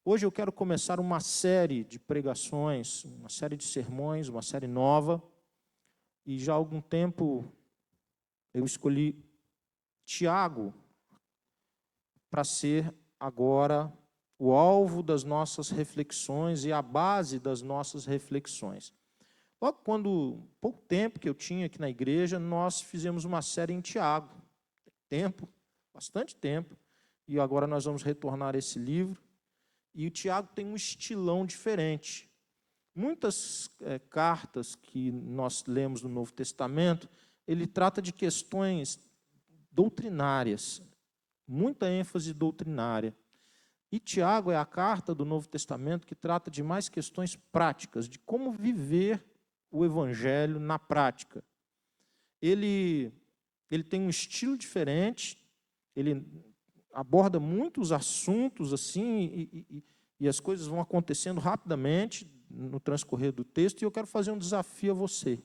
Hoje eu quero começar uma série de pregações, uma série de sermões, uma série nova. E já há algum tempo eu escolhi Tiago para ser agora o alvo das nossas reflexões e a base das nossas reflexões. Logo quando, pouco tempo que eu tinha aqui na igreja, nós fizemos uma série em Tiago. Tempo, bastante tempo, e agora nós vamos retornar a esse livro. E o Tiago tem um estilão diferente. Muitas cartas que nós lemos no Novo Testamento, ele trata de questões doutrinárias, muita ênfase doutrinária. E Tiago é a carta do Novo Testamento que trata de mais questões práticas, de como viver o Evangelho na prática. Ele tem um estilo diferente, ele aborda muitos assuntos assim, e as coisas vão acontecendo rapidamente no transcorrer do texto, e eu quero fazer um desafio a você.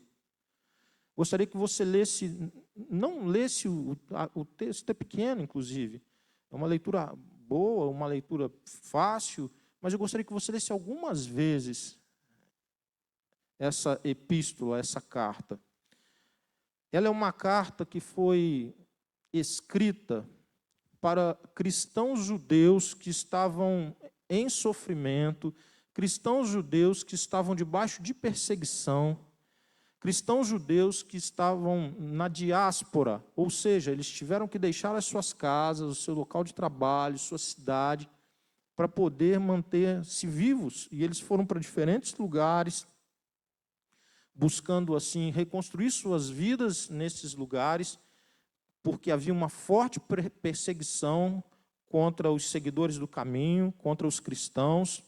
Gostaria que você lesse, não lesse o texto, é pequeno, inclusive, é uma leitura boa, uma leitura fácil, mas eu gostaria que você lesse algumas vezes essa epístola, essa carta. Ela é uma carta que foi escrita para cristãos judeus que estavam em sofrimento, cristãos judeus que estavam debaixo de perseguição, cristãos judeus que estavam na diáspora, ou seja, eles tiveram que deixar as suas casas, o seu local de trabalho, sua cidade, para poder manter-se vivos, e eles foram para diferentes lugares, buscando assim reconstruir suas vidas nesses lugares, porque havia uma forte perseguição contra os seguidores do caminho, contra os cristãos.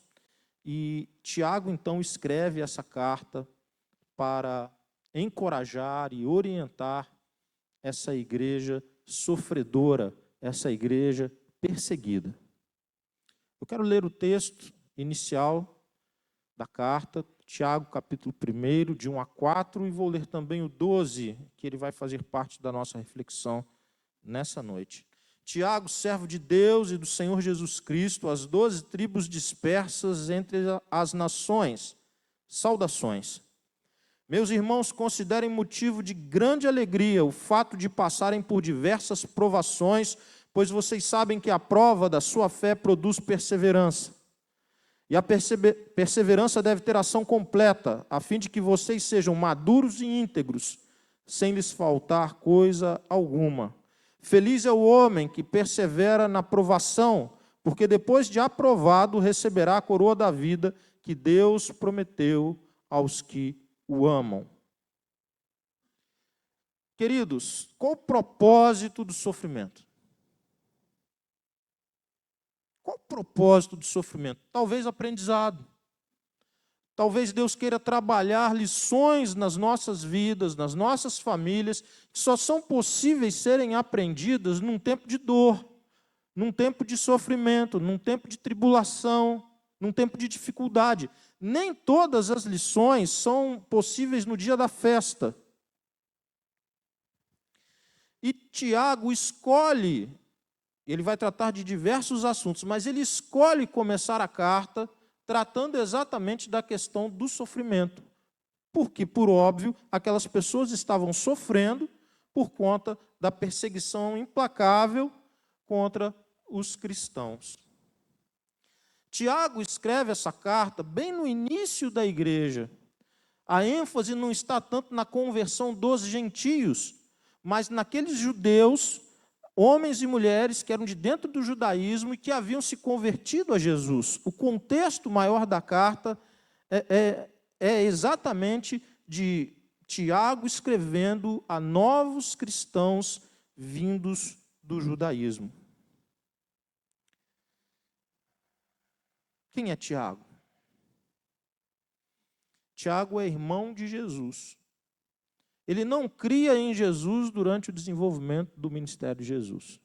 E Tiago, então, escreve essa carta para encorajar e orientar essa igreja sofredora, essa igreja perseguida. Eu quero ler o texto inicial da carta, Tiago, capítulo 1, de 1 a 4, e vou ler também o 12, que ele vai fazer parte da nossa reflexão nessa noite. Tiago, servo de Deus e do Senhor Jesus Cristo, às 12 tribos dispersas entre as nações, saudações. Meus irmãos, considerem motivo de grande alegria o fato de passarem por diversas provações, pois vocês sabem que a prova da sua fé produz perseverança. E a perseverança deve ter ação completa, a fim de que vocês sejam maduros e íntegros, sem lhes faltar coisa alguma. Feliz é o homem que persevera na provação, porque depois de aprovado receberá a coroa da vida que Deus prometeu aos que o amam. Queridos, qual o propósito do sofrimento? Qual o propósito do sofrimento? Talvez aprendizado. Talvez Deus queira trabalhar lições nas nossas vidas, nas nossas famílias, que só são possíveis serem aprendidas num tempo de dor, num tempo de sofrimento, num tempo de tribulação, num tempo de dificuldade. Nem todas as lições são possíveis no dia da festa. E Tiago escolhe, ele vai tratar de diversos assuntos, mas ele escolhe começar a carta tratando exatamente da questão do sofrimento. Porque, por óbvio, aquelas pessoas estavam sofrendo por conta da perseguição implacável contra os cristãos. Tiago escreve essa carta bem no início da igreja. A ênfase não está tanto na conversão dos gentios, mas naqueles judeus, homens e mulheres que eram de dentro do judaísmo e que haviam se convertido a Jesus. O contexto maior da carta é exatamente de Tiago escrevendo a novos cristãos vindos do judaísmo. Quem é Tiago? Tiago é irmão de Jesus. Ele não cria em Jesus durante o desenvolvimento do ministério de Jesus.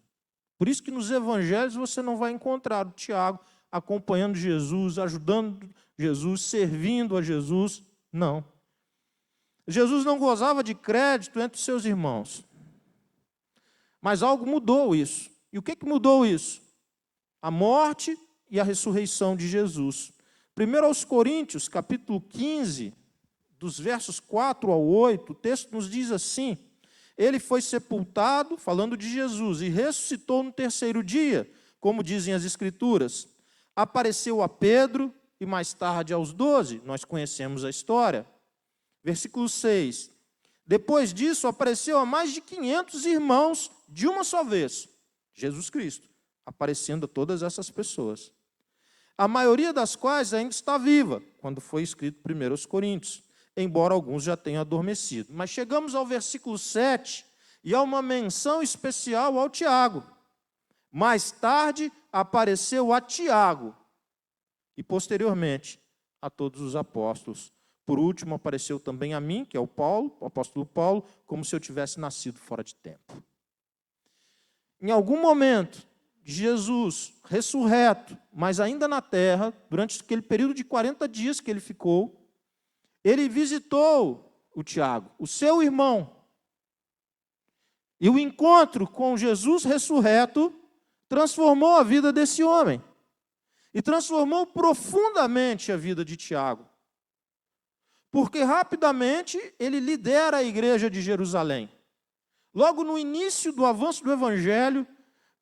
Por isso que nos evangelhos você não vai encontrar o Tiago acompanhando Jesus, ajudando Jesus, servindo a Jesus. Não. Jesus não gozava de crédito entre os seus irmãos. Mas algo mudou isso. E o que mudou isso? A morte e a ressurreição de Jesus. 1 aos Coríntios, capítulo 15, dos versos 4 ao 8, o texto nos diz assim: ele foi sepultado, falando de Jesus, e ressuscitou no terceiro dia, como dizem as Escrituras. Apareceu a Pedro e mais tarde aos 12, nós conhecemos a história. Versículo 6. Depois disso, apareceu a mais de 500 irmãos de uma só vez, Jesus Cristo, aparecendo a todas essas pessoas. A maioria das quais ainda está viva, quando foi escrito 1 aos Coríntios, embora alguns já tenham adormecido. Mas chegamos ao versículo 7, e há uma menção especial ao Tiago. Mais tarde apareceu a Tiago, e posteriormente a todos os apóstolos. Por último, apareceu também a mim, que é o Paulo, o apóstolo Paulo, como se eu tivesse nascido fora de tempo. Em algum momento, Jesus, ressurreto, mas ainda na terra, durante aquele período de 40 dias que ele ficou, ele visitou o Tiago, o seu irmão. E o encontro com Jesus ressurreto transformou a vida desse homem. E transformou profundamente a vida de Tiago. Porque rapidamente ele lidera a igreja de Jerusalém. Logo no início do avanço do evangelho,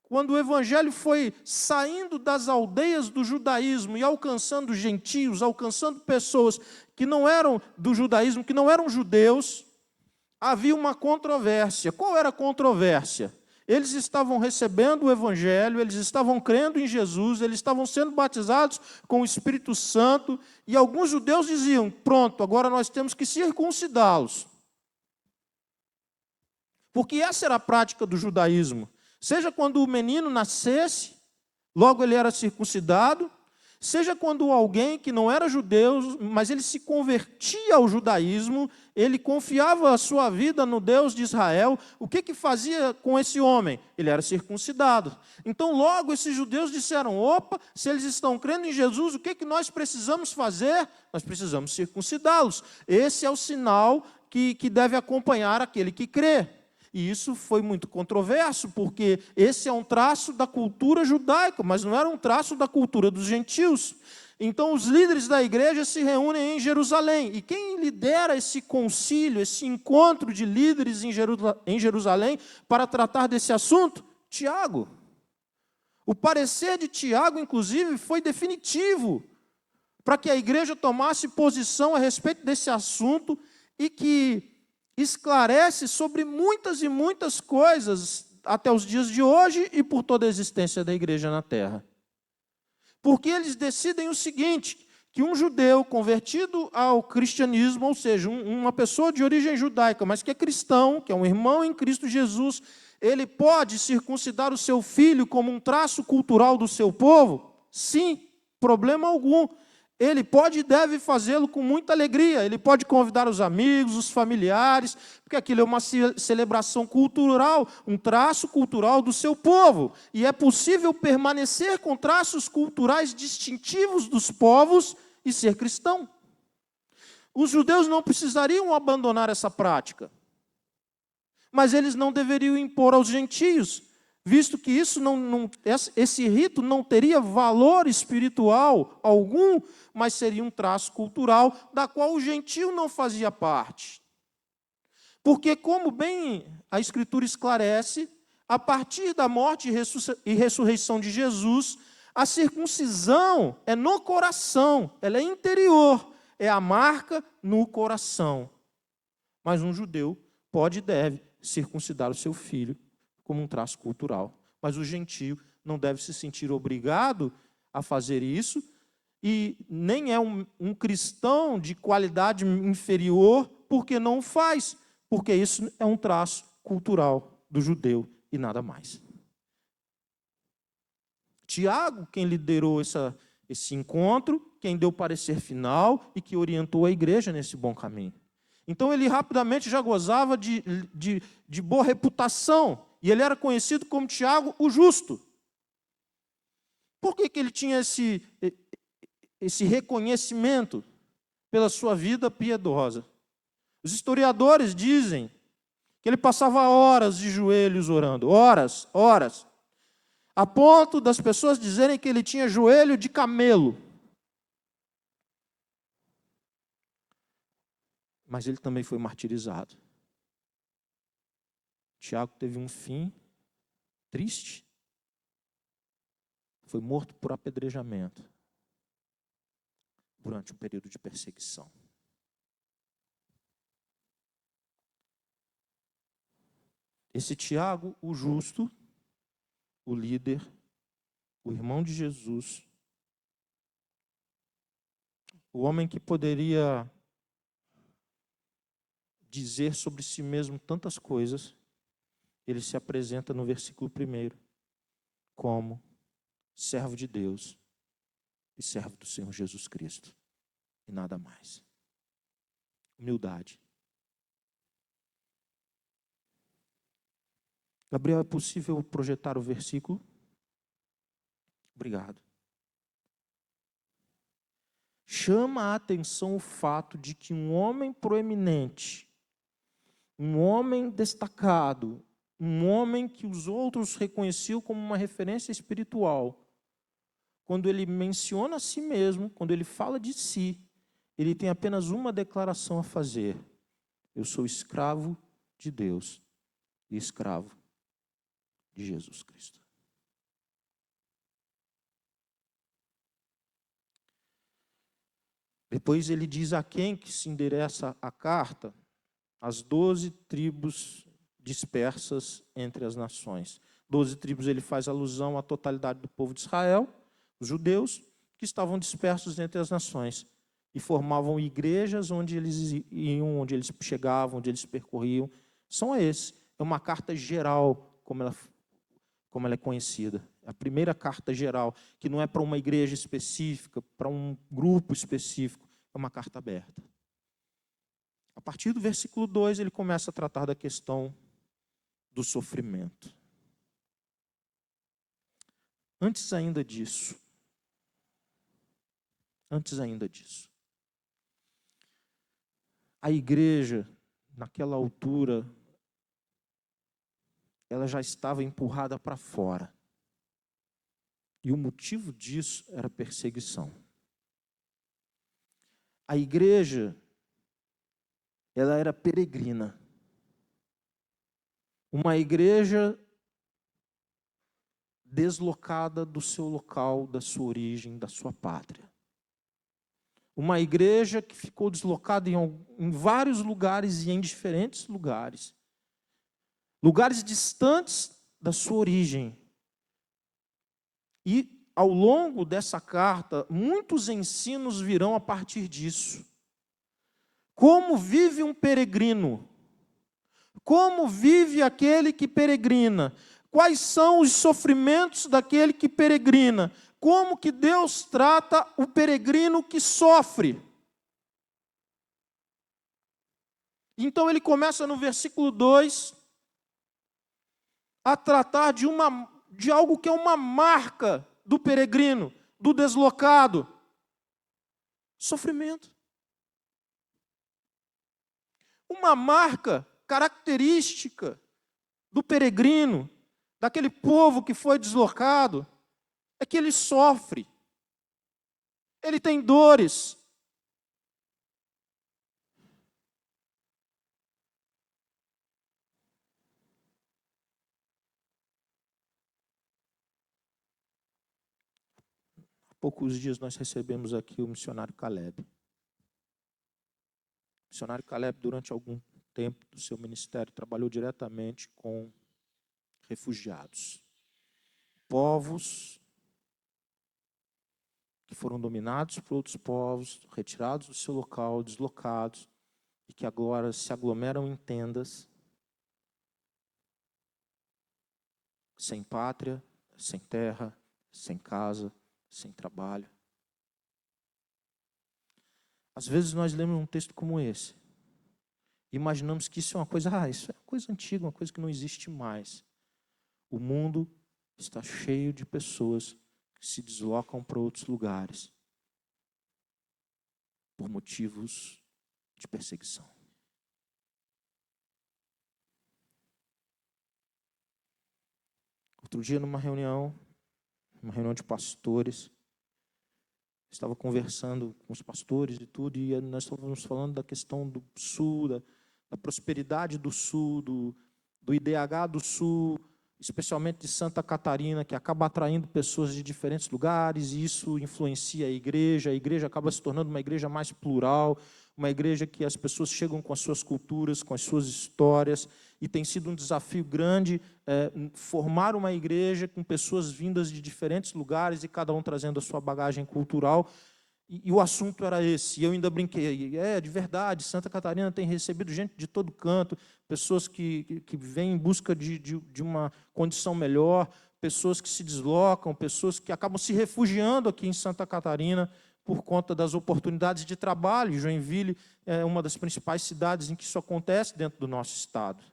quando o evangelho foi saindo das aldeias do judaísmo e alcançando gentios, alcançando pessoas que não eram do judaísmo, que não eram judeus, havia uma controvérsia. Qual era a controvérsia? Eles estavam recebendo o evangelho, eles estavam crendo em Jesus, eles estavam sendo batizados com o Espírito Santo, e alguns judeus diziam: pronto, agora nós temos que circuncidá-los. Porque essa era a prática do judaísmo. Seja quando o menino nascesse, logo ele era circuncidado, seja quando alguém que não era judeu, mas ele se convertia ao judaísmo, ele confiava a sua vida no Deus de Israel, o que fazia com esse homem? Ele era circuncidado. Então logo esses judeus disseram: opa, se eles estão crendo em Jesus, o que nós precisamos fazer? Nós precisamos circuncidá-los. Esse é o sinal que deve acompanhar aquele que crê. E isso foi muito controverso, porque esse é um traço da cultura judaica, mas não era um traço da cultura dos gentios. Então, os líderes da igreja se reúnem em Jerusalém. E quem lidera esse concílio, esse encontro de líderes em Jerusalém para tratar desse assunto? Tiago. O parecer de Tiago, inclusive, foi definitivo para que a igreja tomasse posição a respeito desse assunto e que esclarece sobre muitas e muitas coisas até os dias de hoje e por toda a existência da igreja na terra. Porque eles decidem o seguinte, que um judeu convertido ao cristianismo, ou seja, uma pessoa de origem judaica, mas que é cristão, que é um irmão em Cristo Jesus, ele pode circuncidar o seu filho como um traço cultural do seu povo? Sim, problema algum. Ele pode e deve fazê-lo com muita alegria. Ele pode convidar os amigos, os familiares, porque aquilo é uma celebração cultural, um traço cultural do seu povo. E é possível permanecer com traços culturais distintivos dos povos e ser cristão. Os judeus não precisariam abandonar essa prática, mas eles não deveriam impor aos gentios, visto que esse rito não teria valor espiritual algum, mas seria um traço cultural da qual o gentio não fazia parte. Porque, como bem a Escritura esclarece, a partir da morte e ressurreição de Jesus, a circuncisão é no coração, ela é interior, é a marca no coração. Mas um judeu pode e deve circuncidar o seu filho como um traço cultural. Mas o gentio não deve se sentir obrigado a fazer isso, e nem é um cristão de qualidade inferior porque não o faz, porque isso é um traço cultural do judeu e nada mais. Tiago, quem liderou esse encontro, quem deu o parecer final e que orientou a igreja nesse bom caminho. Então ele rapidamente já gozava de boa reputação, e ele era conhecido como Tiago o Justo. Por que ele tinha esse reconhecimento? Pela sua vida piedosa. Os historiadores dizem que ele passava horas de joelhos orando, horas. a ponto das pessoas dizerem que ele tinha joelho de camelo. Mas ele também foi martirizado. Tiago teve um fim triste. Foi morto por apedrejamento durante um período de perseguição. Esse Tiago, o justo, o líder, o irmão de Jesus, o homem que poderia dizer sobre si mesmo tantas coisas, ele se apresenta no versículo 1 como servo de Deus e servo do Senhor Jesus Cristo. E nada mais. Humildade. Gabriel, é possível projetar o versículo? Obrigado. Chama a atenção o fato de que um homem proeminente, um homem destacado, um homem que os outros reconheciam como uma referência espiritual, quando ele menciona a si mesmo, quando ele fala de si, ele tem apenas uma declaração a fazer: eu sou escravo de Deus e escravo de Jesus Cristo. Depois ele diz a quem que se endereça a carta: as 12 tribos dispersas entre as nações. 12 tribos, ele faz alusão à totalidade do povo de Israel, os judeus, que estavam dispersos entre as nações e formavam igrejas onde eles iam, onde eles chegavam, onde eles percorriam. São esses. É uma carta geral, como ela é conhecida. É a primeira carta geral, que não é para uma igreja específica, para um grupo específico, é uma carta aberta. A partir do versículo 2, ele começa a tratar da questão do sofrimento. Antes ainda disso, a igreja, naquela altura, ela já estava empurrada para fora. E o motivo disso era perseguição. A igreja, ela era peregrina. Uma igreja deslocada do seu local, da sua origem, da sua pátria. Uma igreja que ficou deslocada em vários lugares e em diferentes lugares. Lugares distantes da sua origem. E, ao longo dessa carta, muitos ensinos virão a partir disso. Como vive um peregrino? Como vive aquele que peregrina? Quais são os sofrimentos daquele que peregrina? Como que Deus trata o peregrino que sofre? Então ele começa no versículo 2 a tratar de algo que é uma marca do peregrino, do deslocado. Sofrimento. Uma marca característica do peregrino, daquele povo que foi deslocado, é que ele sofre. Ele tem dores. Há poucos dias nós recebemos aqui o missionário Caleb. O missionário Caleb, durante algum tempo do seu ministério, trabalhou diretamente com refugiados. Povos que foram dominados por outros povos, retirados do seu local, deslocados, e que agora se aglomeram em tendas, sem pátria, sem terra, sem casa, sem trabalho. Às vezes nós lemos um texto como esse, imaginamos que isso é uma coisa, isso é uma coisa antiga, uma coisa que não existe mais. O mundo está cheio de pessoas que se deslocam para outros lugares por motivos de perseguição. Outro dia, numa reunião, uma reunião de pastores. Estava conversando com os pastores e tudo, e nós estávamos falando da questão do Sul, da prosperidade do Sul, do IDH do Sul, especialmente de Santa Catarina, que acaba atraindo pessoas de diferentes lugares, e isso influencia a igreja acaba se tornando uma igreja mais plural, uma igreja que as pessoas chegam com as suas culturas, com as suas histórias, e tem sido um desafio grande formar uma igreja com pessoas vindas de diferentes lugares e cada um trazendo a sua bagagem cultural. E o assunto era esse, e eu ainda brinquei, de verdade, Santa Catarina tem recebido gente de todo canto, pessoas que vêm em busca de uma condição melhor, pessoas que se deslocam, pessoas que acabam se refugiando aqui em Santa Catarina por conta das oportunidades de trabalho. Joinville é uma das principais cidades em que isso acontece dentro do nosso estado.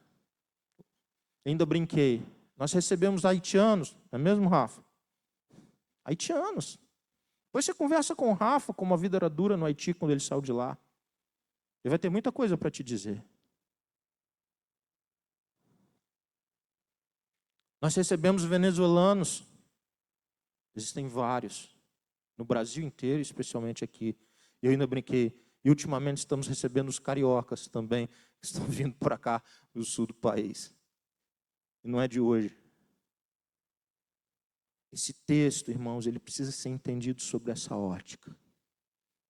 Ainda brinquei, nós recebemos haitianos, não é mesmo, Rafa? Haitianos. Depois você conversa com o Rafa, como a vida era dura no Haiti quando ele saiu de lá. Ele vai ter muita coisa para te dizer. Nós recebemos venezuelanos. Existem vários. No Brasil inteiro, especialmente aqui. Eu ainda brinquei. E ultimamente estamos recebendo os cariocas também, que estão vindo para cá, do sul do país. E não é de hoje. Esse texto, irmãos, ele precisa ser entendido sobre essa ótica.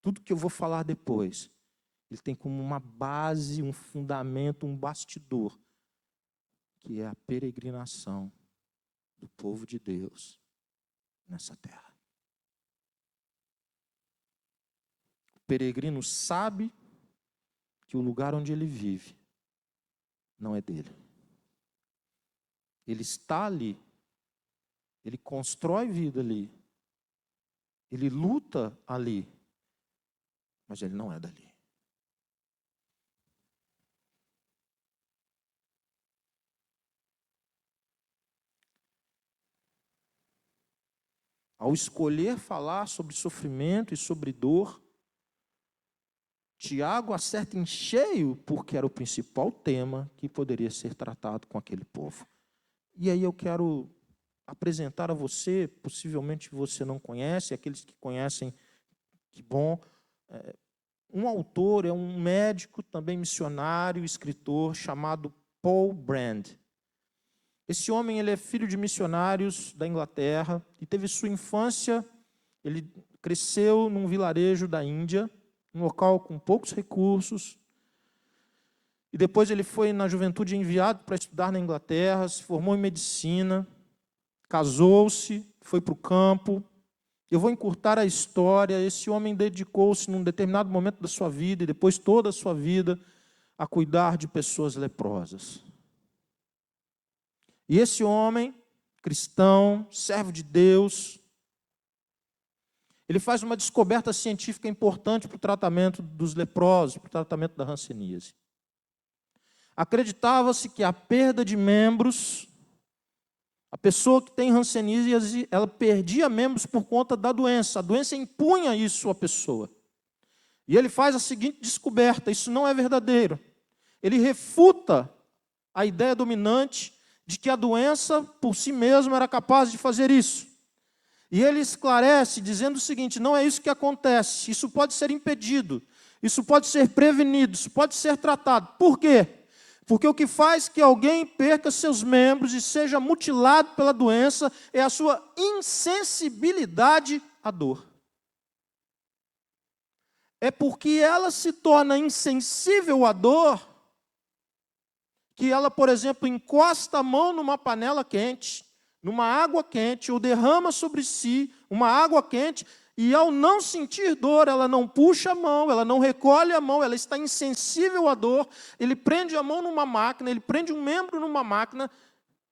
Tudo que eu vou falar depois, ele tem como uma base, um fundamento, um bastidor, que é a peregrinação do povo de Deus nessa terra. O peregrino sabe que o lugar onde ele vive não é dele. Ele está ali, ele constrói vida ali, ele luta ali, mas ele não é dali. Ao escolher falar sobre sofrimento e sobre dor, Tiago acerta em cheio, porque era o principal tema que poderia ser tratado com aquele povo. E aí eu quero apresentar a você, possivelmente você não conhece, aqueles que conhecem, que bom, um autor, é um médico, também missionário, escritor, chamado Paul Brand. Esse homem, ele é filho de missionários da Inglaterra e teve sua infância, ele cresceu num vilarejo da Índia, um local com poucos recursos, e depois ele foi, na juventude, enviado para estudar na Inglaterra, se formou em medicina, casou-se, foi para o campo. Eu vou encurtar a história. Esse homem dedicou-se, num determinado momento da sua vida, e depois toda a sua vida, a cuidar de pessoas leprosas. E esse homem, cristão, servo de Deus, ele faz uma descoberta científica importante para o tratamento dos leprosos, para o tratamento da hanseníase. Acreditava-se que a perda de membros, a pessoa que tem hanseníase, ela perdia membros por conta da doença. A doença impunha isso à pessoa. E ele faz a seguinte descoberta: isso não é verdadeiro. Ele refuta a ideia dominante de que a doença por si mesma era capaz de fazer isso. E ele esclarece dizendo o seguinte: não é isso que acontece, isso pode ser impedido, isso pode ser prevenido, isso pode ser tratado. Por quê? Porque o que faz que alguém perca seus membros e seja mutilado pela doença é a sua insensibilidade à dor. É porque ela se torna insensível à dor que ela, por exemplo, encosta a mão numa panela quente, numa água quente, ou derrama sobre si uma água quente, e ao não sentir dor, ela não puxa a mão, ela não recolhe a mão, ela está insensível à dor. Ele prende a mão numa máquina, ele prende um membro numa máquina,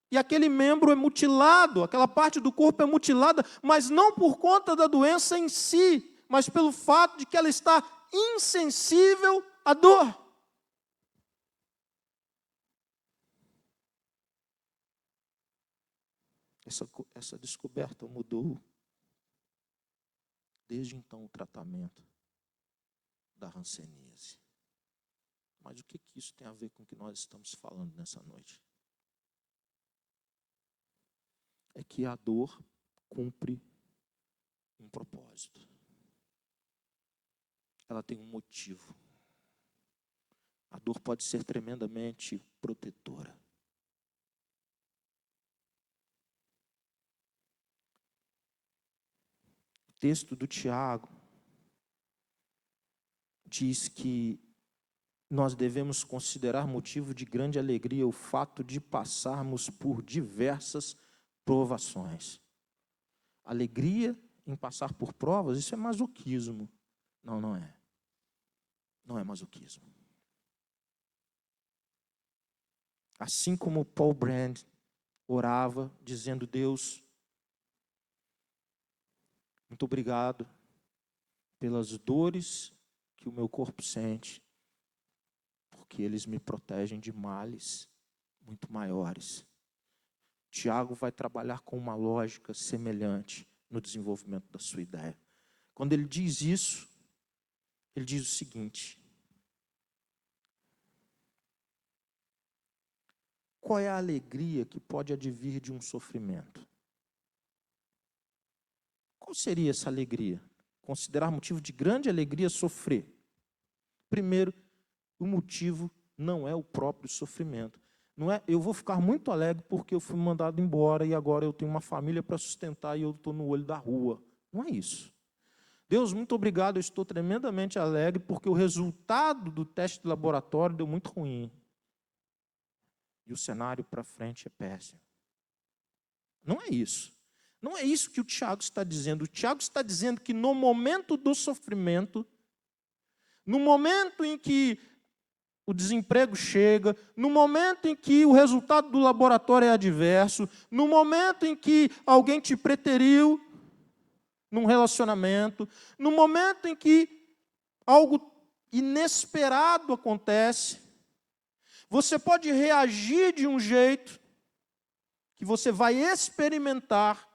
e aquele membro é mutilado, aquela parte do corpo é mutilada, mas não por conta da doença em si, mas pelo fato de que ela está insensível à dor. Essa descoberta mudou, desde então, o tratamento da hanseníase. Mas o que isso tem a ver com o que nós estamos falando nessa noite? É que a dor cumpre um propósito. Ela tem um motivo. A dor pode ser tremendamente protetora. O texto do Tiago diz que nós devemos considerar motivo de grande alegria o fato de passarmos por diversas provações. Alegria em passar por provas, isso é masoquismo. Não, não é. Não é masoquismo. Assim como Paul Brand orava, dizendo: Deus, muito obrigado pelas dores que o meu corpo sente, porque eles me protegem de males muito maiores. Tiago vai trabalhar com uma lógica semelhante no desenvolvimento da sua ideia. Quando ele diz isso, ele diz o seguinte: qual é a alegria que pode advir de um sofrimento? Qual seria essa alegria? Considerar motivo de grande alegria sofrer. Primeiro, o motivo não é o próprio sofrimento. Não é, eu vou ficar muito alegre porque eu fui mandado embora e agora eu tenho uma família para sustentar e eu estou no olho da rua. Não é isso. Deus, muito obrigado, eu estou tremendamente alegre porque o resultado do teste de laboratório deu muito ruim. E o cenário para frente é péssimo. Não é isso. Não é isso que o Tiago está dizendo. O Tiago está dizendo que no momento do sofrimento, no momento em que o desemprego chega, no momento em que o resultado do laboratório é adverso, no momento em que alguém te preteriu num relacionamento, no momento em que algo inesperado acontece, você pode reagir de um jeito que você vai experimentar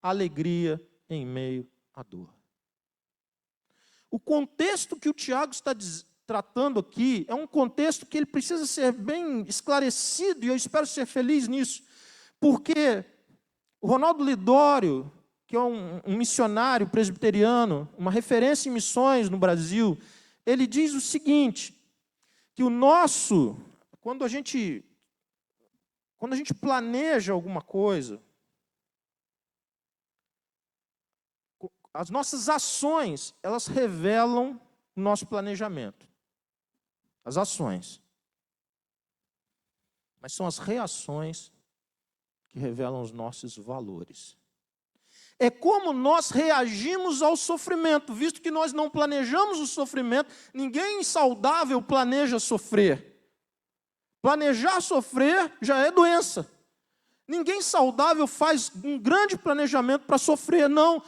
alegria em meio à dor. O contexto que o Tiago está tratando aqui é um contexto que ele precisa ser bem esclarecido, e eu espero ser feliz nisso, porque o Ronaldo Lidório, que é um missionário presbiteriano, uma referência em missões no Brasil, ele diz o seguinte, que quando a gente planeja alguma coisa, as nossas ações, elas revelam o nosso planejamento. As ações. Mas são as reações que revelam os nossos valores. É como nós reagimos ao sofrimento, visto que nós não planejamos o sofrimento, ninguém saudável planeja sofrer. Planejar sofrer já é doença. Ninguém saudável faz um grande planejamento para sofrer, não.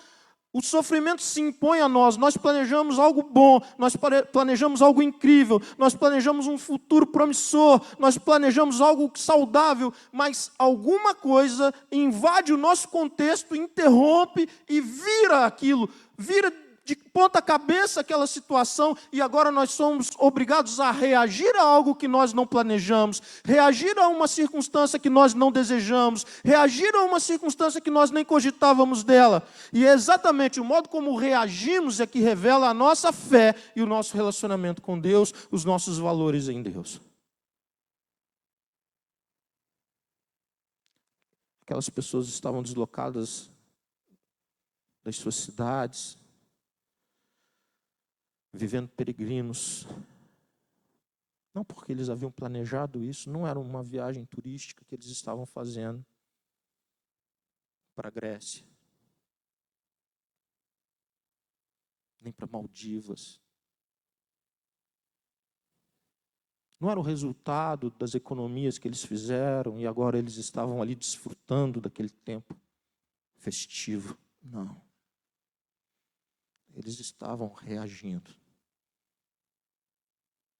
O sofrimento se impõe a nós, nós planejamos algo bom, nós planejamos algo incrível, nós planejamos um futuro promissor, nós planejamos algo saudável, mas alguma coisa invade o nosso contexto, interrompe e vira aquilo, vira de ponta cabeça aquela situação, e agora nós somos obrigados a reagir a algo que nós não planejamos, reagir a uma circunstância que nós não desejamos, reagir a uma circunstância que nós nem cogitávamos dela. E é exatamente o modo como reagimos é que revela a nossa fé e o nosso relacionamento com Deus, os nossos valores em Deus. Aquelas pessoas estavam deslocadas das suas cidades, vivendo peregrinos, não porque eles haviam planejado isso, não era uma viagem turística que eles estavam fazendo para a Grécia, nem para Maldivas. Não era o resultado das economias que eles fizeram e agora eles estavam ali desfrutando daquele tempo festivo. Não. Eles estavam reagindo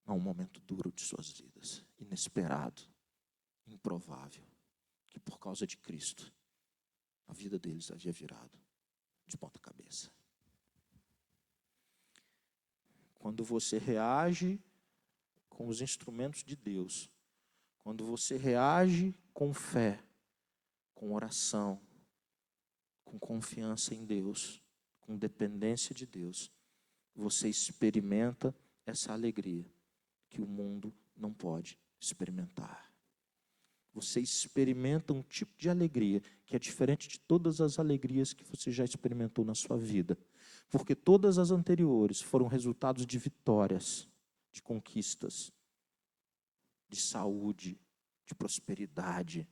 a um momento duro de suas vidas, inesperado, improvável, que por causa de Cristo, a vida deles havia virado de ponta cabeça. Quando você reage com os instrumentos de Deus, quando você reage com fé, com oração, com confiança em Deus, com dependência de Deus, você experimenta essa alegria que o mundo não pode experimentar. Você experimenta um tipo de alegria que é diferente de todas as alegrias que você já experimentou na sua vida. Porque todas as anteriores foram resultados de vitórias, de conquistas, de saúde, de prosperidade.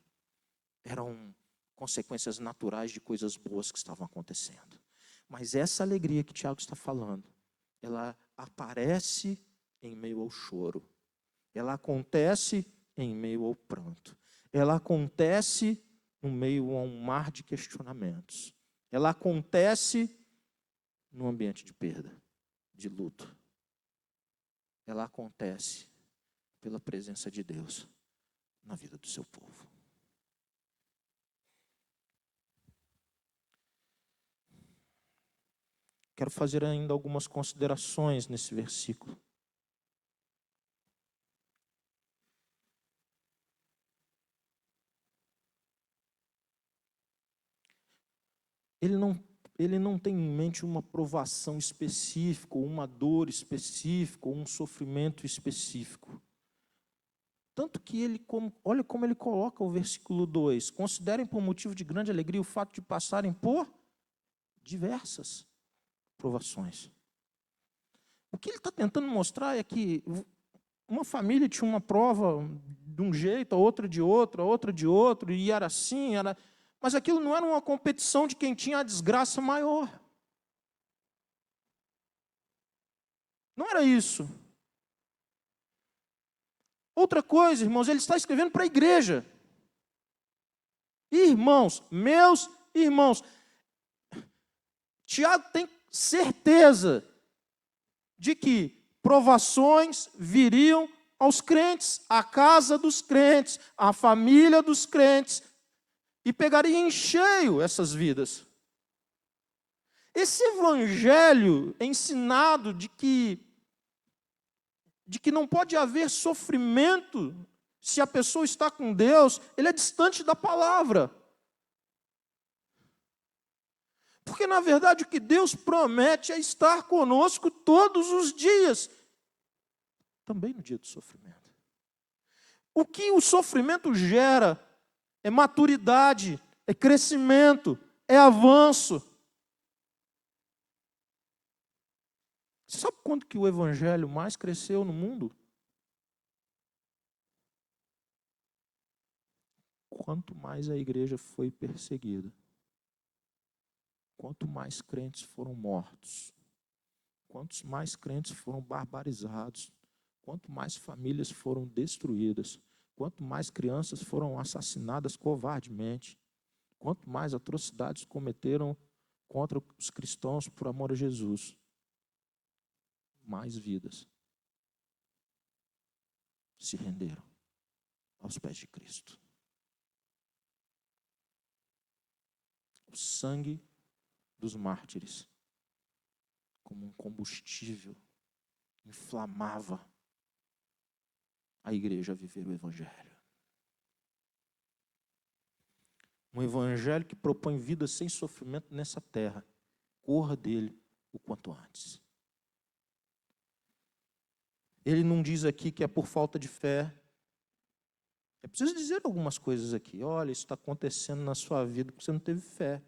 Eram consequências naturais de coisas boas que estavam acontecendo. Mas essa alegria que Tiago está falando, ela aparece em meio ao choro. Ela acontece em meio ao pranto. Ela acontece no meio a um mar de questionamentos. Ela acontece no ambiente de perda, de luto. Ela acontece pela presença de Deus na vida do seu povo. Quero fazer ainda algumas considerações nesse versículo. Ele não tem em mente uma provação específica, ou uma dor específica, ou um sofrimento específico. Tanto que olha como ele coloca o versículo 2. Considerem por motivo de grande alegria o fato de passarem por diversas provações. O que ele está tentando mostrar é que uma família tinha uma prova de um jeito, a outra de outro, a outra de outro, e era assim, era... Mas aquilo não era uma competição de quem tinha a desgraça maior. Não era isso. Outra coisa, irmãos, ele está escrevendo para a igreja. Irmãos, meus irmãos, Tiago tem certeza de que provações viriam aos crentes, à casa dos crentes, à família dos crentes, e pegaria em cheio essas vidas. Esse evangelho ensinado de que não pode haver sofrimento se a pessoa está com Deus, ele é distante da palavra. Porque, na verdade, o que Deus promete é estar conosco todos os dias, também no dia do sofrimento. O que o sofrimento gera é maturidade, é crescimento, é avanço. Você sabe quando que o evangelho mais cresceu no mundo? Quanto mais a igreja foi perseguida, quanto mais crentes foram mortos, quantos mais crentes foram barbarizados, quanto mais famílias foram destruídas, quanto mais crianças foram assassinadas covardemente, quanto mais atrocidades cometeram contra os cristãos por amor a Jesus, mais vidas se renderam aos pés de Cristo. O sangue dos mártires, como um combustível, inflamava a igreja a viver o evangelho. Um evangelho que propõe vida sem sofrimento nessa terra. Corra dele o quanto antes. Ele não diz aqui que é por falta de fé. É preciso dizer algumas coisas aqui. Olha, isso está acontecendo na sua vida porque você não teve fé.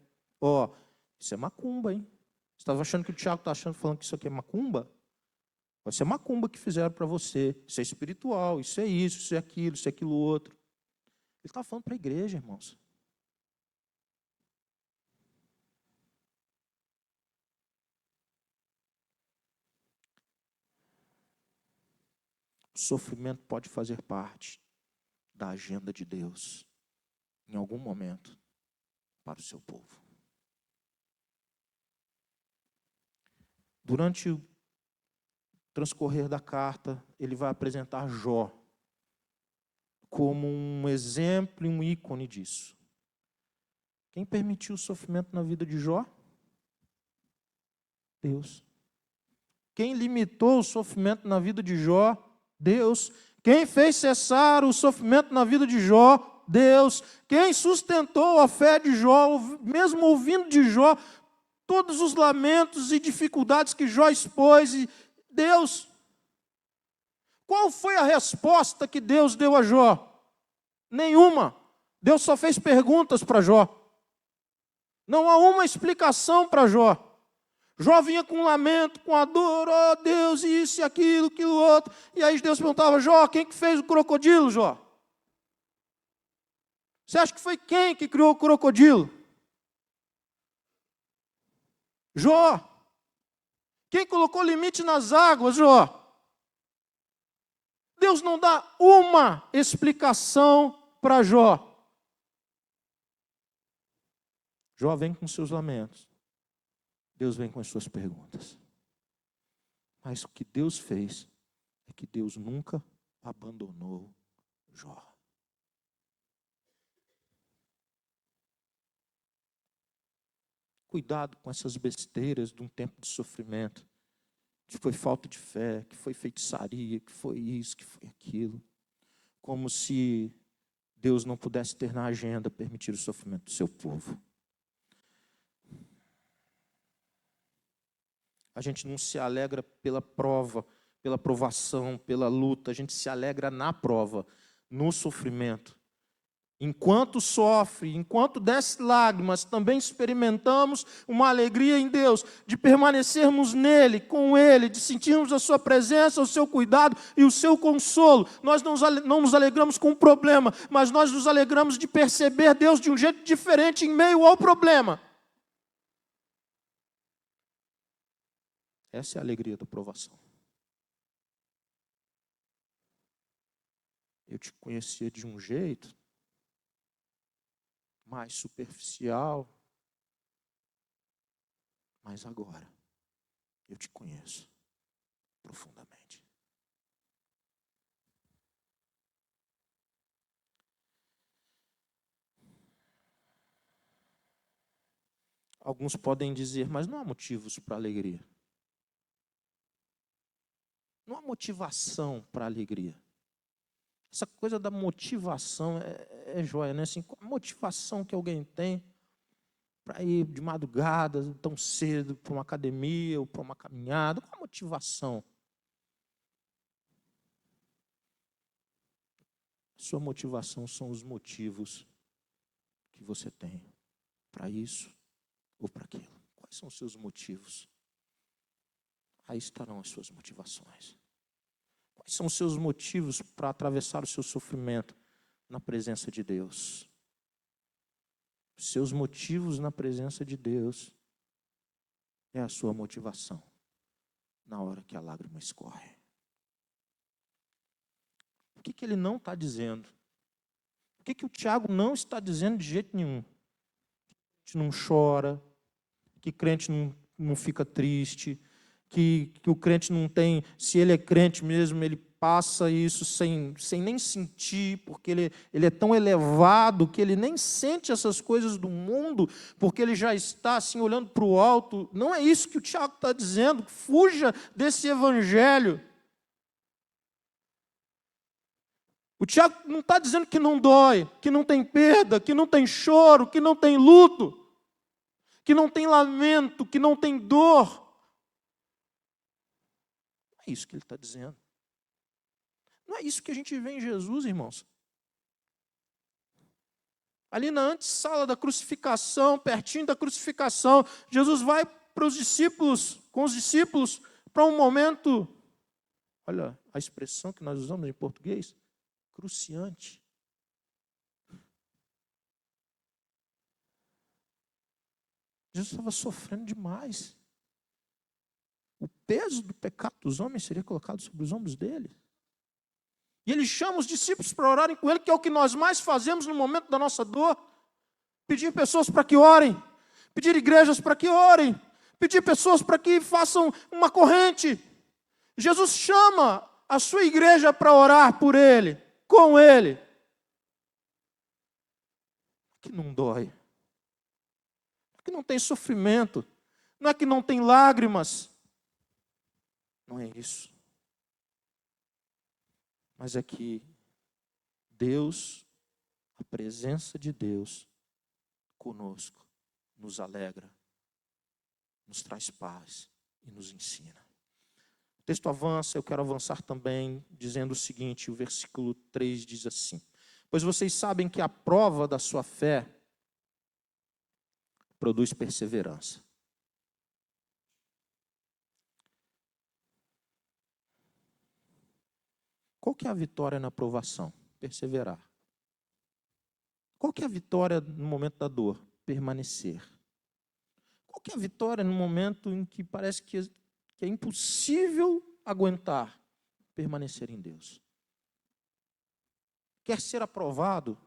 Isso é macumba, hein? Você estava achando que o Tiago está falando que isso aqui é macumba? Isso é macumba que fizeram para você. Isso é espiritual, isso é aquilo, isso é aquilo outro. Ele está falando para a igreja, irmãos. O sofrimento pode fazer parte da agenda de Deus, em algum momento, para o seu povo. Durante o transcorrer da carta, ele vai apresentar Jó como um exemplo e um ícone disso. Quem permitiu o sofrimento na vida de Jó? Deus. Quem limitou o sofrimento na vida de Jó? Deus. Quem fez cessar o sofrimento na vida de Jó? Deus. Quem sustentou a fé de Jó, mesmo ouvindo de Jó todos os lamentos e dificuldades que Jó expôs, Deus. Qual foi a resposta que Deus deu a Jó? Nenhuma. Deus só fez perguntas para Jó. Não há uma explicação para Jó. Jó vinha com lamento, com a dor, ó Deus, isso e aquilo, aquilo outro. E aí Deus perguntava, Jó, quem que fez o crocodilo, Jó? Você acha que foi quem que criou o crocodilo? Jó. Quem colocou limite nas águas, Jó? Deus não dá uma explicação para Jó. Jó vem com seus lamentos. Deus vem com as suas perguntas. Mas o que Deus fez é que Deus nunca abandonou Jó. Cuidado com essas besteiras de um tempo de sofrimento, que foi falta de fé, que foi feitiçaria, que foi isso, que foi aquilo. Como se Deus não pudesse ter na agenda permitir o sofrimento do seu povo. A gente não se alegra pela prova, pela provação, pela luta. A gente se alegra na prova, no sofrimento. Enquanto sofre, enquanto desce lágrimas, também experimentamos uma alegria em Deus, de permanecermos nele, com ele, de sentirmos a sua presença, o seu cuidado e o seu consolo. Nós não nos alegramos com o problema, mas nós nos alegramos de perceber Deus de um jeito diferente em meio ao problema. Essa é a alegria da provação. Eu te conhecia de um jeito mais superficial, mas agora eu te conheço profundamente. Alguns podem dizer, mas não há motivos para alegria. Não há motivação para alegria. Essa coisa da motivação é joia, né? Assim, qual a motivação que alguém tem para ir de madrugada, tão cedo, para uma academia ou para uma caminhada? Qual a motivação? Sua motivação são os motivos que você tem para isso ou para aquilo. Quais são os seus motivos? Aí estarão as suas motivações. Quais são os seus motivos para atravessar o seu sofrimento na presença de Deus? Os seus motivos na presença de Deus é a sua motivação na hora que a lágrima escorre. O que ele não está dizendo? O que o Tiago não está dizendo de jeito nenhum? Que não chora, que crente não fica triste, que o crente não tem, se ele é crente mesmo, ele passa isso sem nem sentir, porque ele é tão elevado que ele nem sente essas coisas do mundo, porque ele já está assim olhando para o alto. Não é isso que o Tiago está dizendo. Fuja desse evangelho. O Tiago não está dizendo que não dói, que não tem perda, que não tem choro, que não tem luto, que não tem lamento, que não tem dor. Não é isso que ele está dizendo. Não é isso que a gente vê em Jesus, irmãos. Ali na antessala da crucificação, pertinho da crucificação, Jesus vai para os discípulos, com os discípulos, para um momento, olha a expressão que nós usamos em português, cruciante. Jesus estava sofrendo demais. O peso do pecado dos homens seria colocado sobre os ombros dele. E ele chama os discípulos para orarem com ele, que é o que nós mais fazemos no momento da nossa dor. Pedir pessoas para que orem. Pedir igrejas para que orem. Pedir pessoas para que façam uma corrente. Jesus chama a sua igreja para orar por ele, com ele. Que não dói. Não é que não tem sofrimento. Não é que não tem lágrimas. Não é isso. Mas é que Deus A presença de Deus conosco nos alegra, nos traz paz e nos ensina. O texto avança, eu quero avançar também dizendo o seguinte, o versículo 3 diz assim: pois vocês sabem que a prova da sua fé produz perseverança. Qual que é a vitória na provação? Perseverar. Qual que é a vitória no momento da dor? Permanecer. Qual que é a vitória no momento em que parece que é impossível aguentar? Permanecer em Deus. Quer ser aprovado?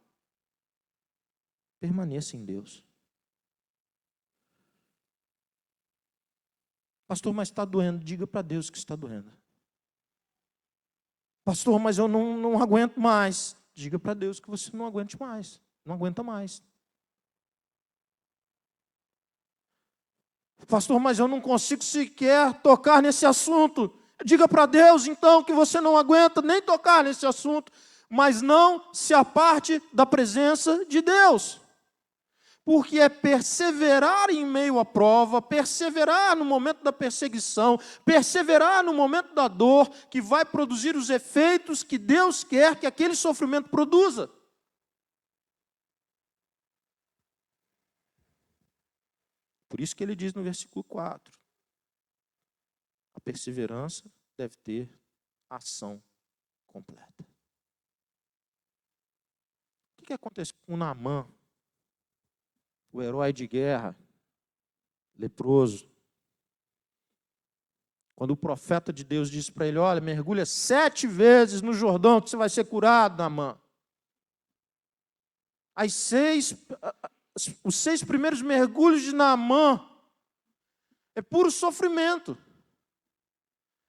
Permaneça em Deus. Pastor, mas está doendo. Diga para Deus que está doendo. Pastor, mas eu não aguento mais. Diga para Deus que você não aguente mais. Não aguenta mais. Pastor, mas eu não consigo sequer tocar nesse assunto. Diga para Deus, então, que você não aguenta nem tocar nesse assunto, mas não se aparte da presença de Deus. Porque é perseverar em meio à prova, perseverar no momento da perseguição, perseverar no momento da dor, que vai produzir os efeitos que Deus quer que aquele sofrimento produza. Por isso que ele diz no versículo 4, a perseverança deve ter ação completa. O que aconteceu com Naamã, o herói de guerra, leproso? Quando o profeta de Deus disse para ele, olha, mergulha 7 vezes no Jordão que você vai ser curado, Naamã. Os 6 primeiros mergulhos de Naamã é puro sofrimento,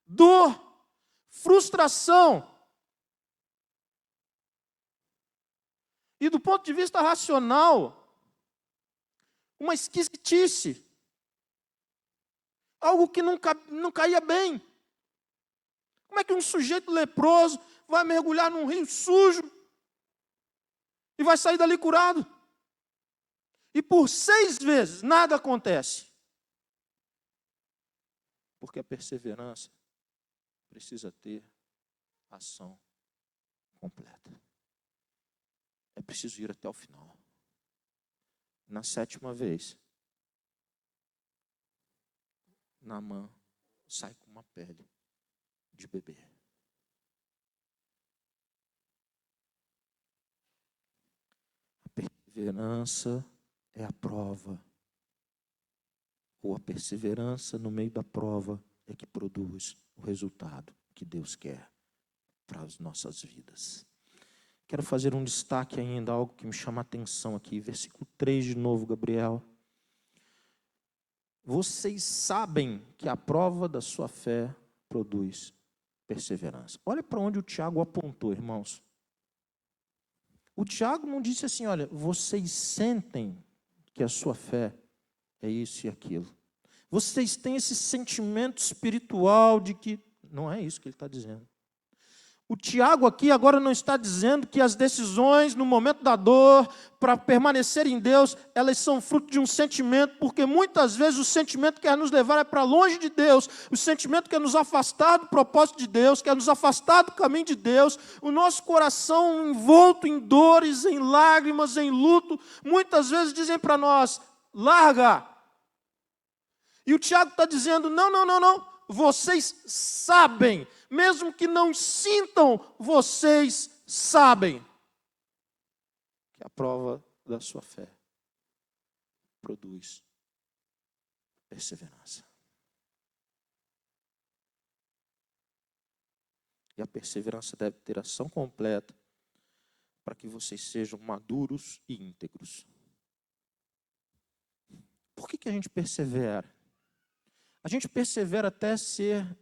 dor, frustração. E do ponto de vista racional, uma esquisitice. Algo que não caía bem. Como é que um sujeito leproso vai mergulhar num rio sujo e vai sair dali curado? E por 6 vezes nada acontece. Porque a perseverança precisa ter ação completa. É preciso ir até o final. Na 7ª vez, Naamã sai com uma pele de bebê. A perseverança é a prova. Ou a perseverança no meio da prova é que produz o resultado que Deus quer para as nossas vidas. Quero fazer um destaque ainda, algo que me chama a atenção aqui. Versículo 3 de novo, Gabriel. Vocês sabem que a prova da sua fé produz perseverança. Olha para onde o Tiago apontou, irmãos. O Tiago não disse assim, olha, vocês sentem que a sua fé é isso e aquilo. Vocês têm esse sentimento espiritual de que... Não é isso que ele está dizendo. O Tiago aqui agora não está dizendo que as decisões no momento da dor, para permanecer em Deus, elas são fruto de um sentimento, porque muitas vezes o sentimento quer nos levar para longe de Deus, o sentimento quer nos afastar do propósito de Deus, quer nos afastar do caminho de Deus, o nosso coração envolto em dores, em lágrimas, em luto, muitas vezes dizem para nós, larga. E o Tiago está dizendo, não, vocês sabem, mesmo que não sintam, vocês sabem que a prova da sua fé produz perseverança. E a perseverança deve ter ação completa para que vocês sejam maduros e íntegros. Por que a gente persevera? A gente persevera até ser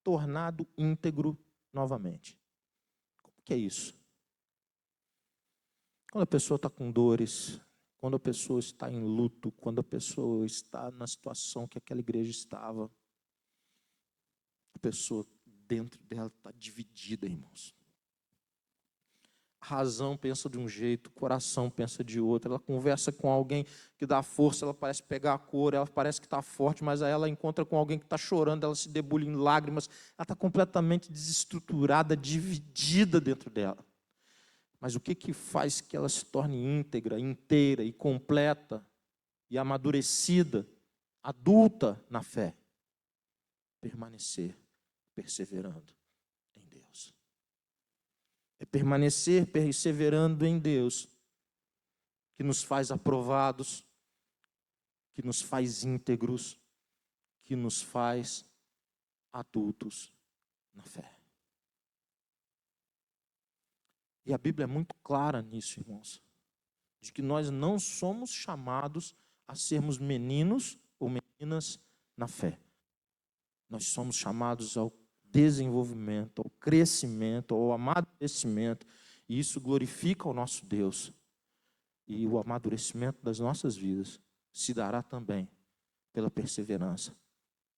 tornado íntegro novamente. Como que é isso? Quando a pessoa está com dores, quando a pessoa está em luto, quando a pessoa está na situação que aquela igreja estava, a pessoa dentro dela está dividida, irmãos. A razão pensa de um jeito, o coração pensa de outro. Ela conversa com alguém que dá força, ela parece pegar a cor, ela parece que está forte, mas aí ela encontra com alguém que está chorando, ela se debulha em lágrimas, ela está completamente desestruturada, dividida dentro dela. Mas o que faz que ela se torne íntegra, inteira e completa e amadurecida, adulta na fé? Permanecer perseverando em Deus. É permanecer perseverando em Deus que nos faz aprovados, que nos faz íntegros, que nos faz adultos na fé. E a Bíblia é muito clara nisso, irmãos, de que nós não somos chamados a sermos meninos ou meninas na fé. Nós somos chamados ao desenvolvimento, ao crescimento, ao amadurecimento, e isso glorifica o nosso Deus. E o amadurecimento das nossas vidas se dará também pela perseverança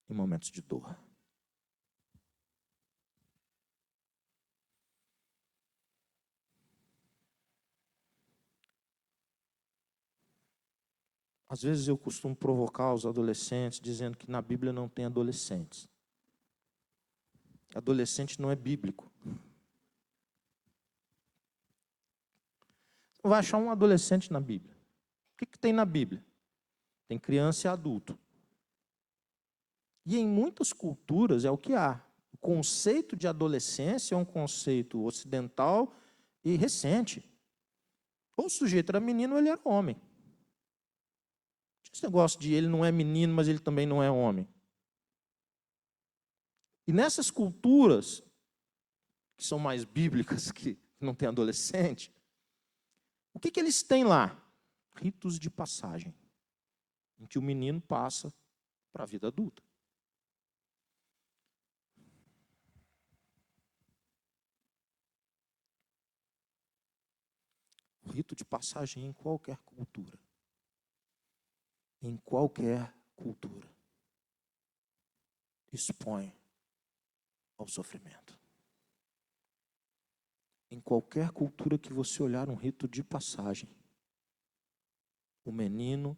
em momentos de dor. Às vezes eu costumo provocar os adolescentes dizendo que na Bíblia não tem adolescentes. Adolescente não é bíblico. Você não vai achar um adolescente na Bíblia. O que tem na Bíblia? Tem criança e adulto. E em muitas culturas é o que há. O conceito de adolescência é um conceito ocidental e recente. Ou o sujeito era menino ou ele era homem. Esse negócio de ele não é menino, mas ele também não é homem. E nessas culturas, que são mais bíblicas, que não tem adolescente, o que eles têm lá? Ritos de passagem, em que o menino passa para a vida adulta. O rito de passagem em qualquer cultura. Em qualquer cultura. Expõe ao sofrimento. Em qualquer cultura que você olhar um rito de passagem, o menino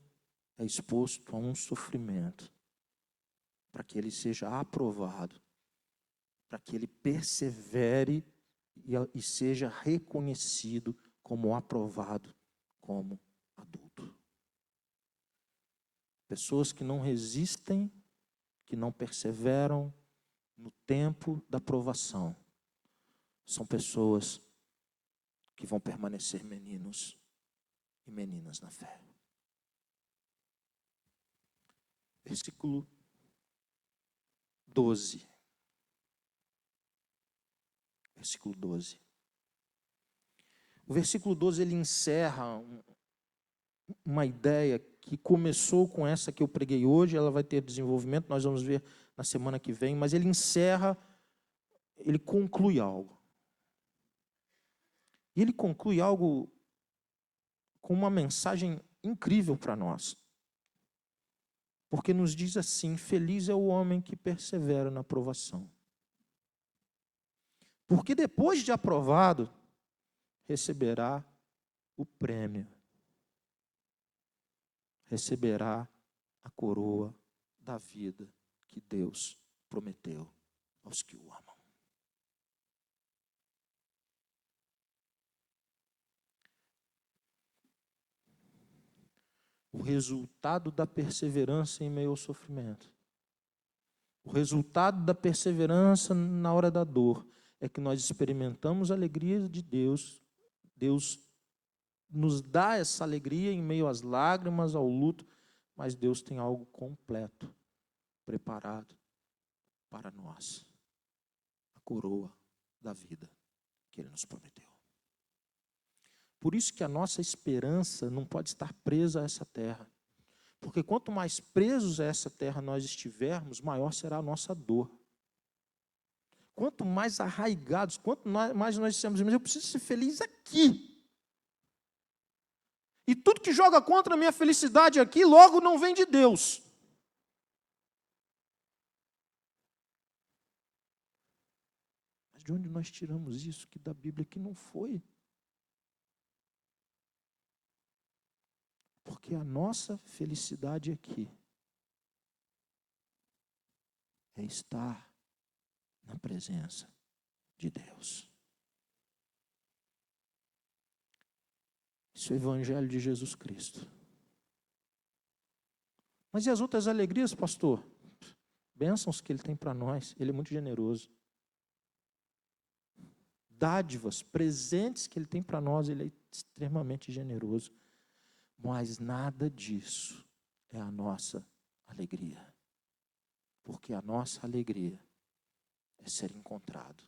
é exposto a um sofrimento para que ele seja aprovado, para que ele persevere e seja reconhecido como aprovado como adulto. Pessoas que não resistem, que não perseveram no tempo da provação, são pessoas que vão permanecer meninos e meninas na fé. Versículo 12. Versículo 12. O versículo 12 ele encerra uma ideia que começou com essa que eu preguei hoje, ela vai ter desenvolvimento, nós vamos ver na semana que vem, mas ele encerra, ele conclui algo. E ele conclui algo com uma mensagem incrível para nós. Porque nos diz assim: feliz é o homem que persevera na provação. Porque depois de aprovado, receberá o prêmio. Receberá a coroa da vida que Deus prometeu aos que o amam. O resultado da perseverança em meio ao sofrimento. O resultado da perseverança na hora da dor é que nós experimentamos a alegria de Deus. Deus nos dá essa alegria em meio às lágrimas, ao luto, mas Deus tem algo completo preparado para nós. A coroa da vida que Ele nos prometeu. Por isso que a nossa esperança não pode estar presa a essa terra. Porque quanto mais presos a essa terra nós estivermos, maior será a nossa dor. Quanto mais arraigados, quanto mais nós dissermos, mas eu preciso ser feliz aqui. E tudo que joga contra a minha felicidade aqui, logo não vem de Deus. Mas de onde nós tiramos isso? Que da Bíblia que não foi. Porque a nossa felicidade aqui é estar na presença de Deus. Isso é o Evangelho de Jesus Cristo. Mas e as outras alegrias, pastor? Bênçãos que Ele tem para nós. Ele é muito generoso. Dádivas, presentes que Ele tem para nós, Ele é extremamente generoso. Mas nada disso é a nossa alegria. Porque a nossa alegria é ser encontrado